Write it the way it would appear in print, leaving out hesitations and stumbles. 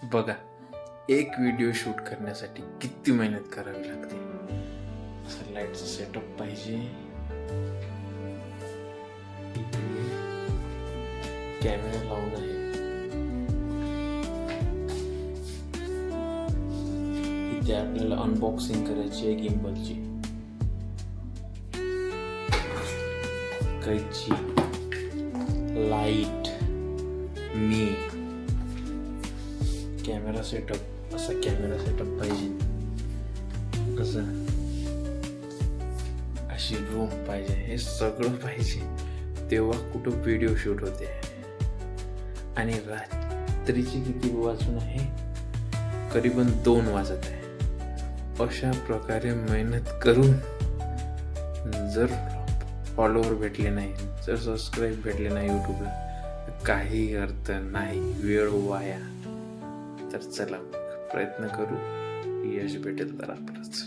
बघा, एक video shoot करण्यासाठी किती मेहनत करावी लागते. असं लाईटचं सेटअप पाहिजे, कॅमेरा लावून आहे, इथे आपल्याला अनबॉक्सिंग करायची आहे गिम्बलची, कैची, लाईट, मी, कॅमेरा सेटअप. असा कॅमेरा सेटअप पाहिजे, असं अशी रूम पाहिजे, हे सगळं पाहिजे. तेव्हा कुठं व्हिडिओ शूट होते. आणि रात्रीची किती वाजून आहे, करीबन 2 वाजत आहे. अशा प्रकारे मेहनत करून जर फॉलोवर भेटले नाही, जर सबस्क्राईब भेटले नाही यूट्यूबला, तर काही अर्थ नाही, वेळ वाया. तर चला प्रयत्न करू, यश भेटेल तर आपलंच.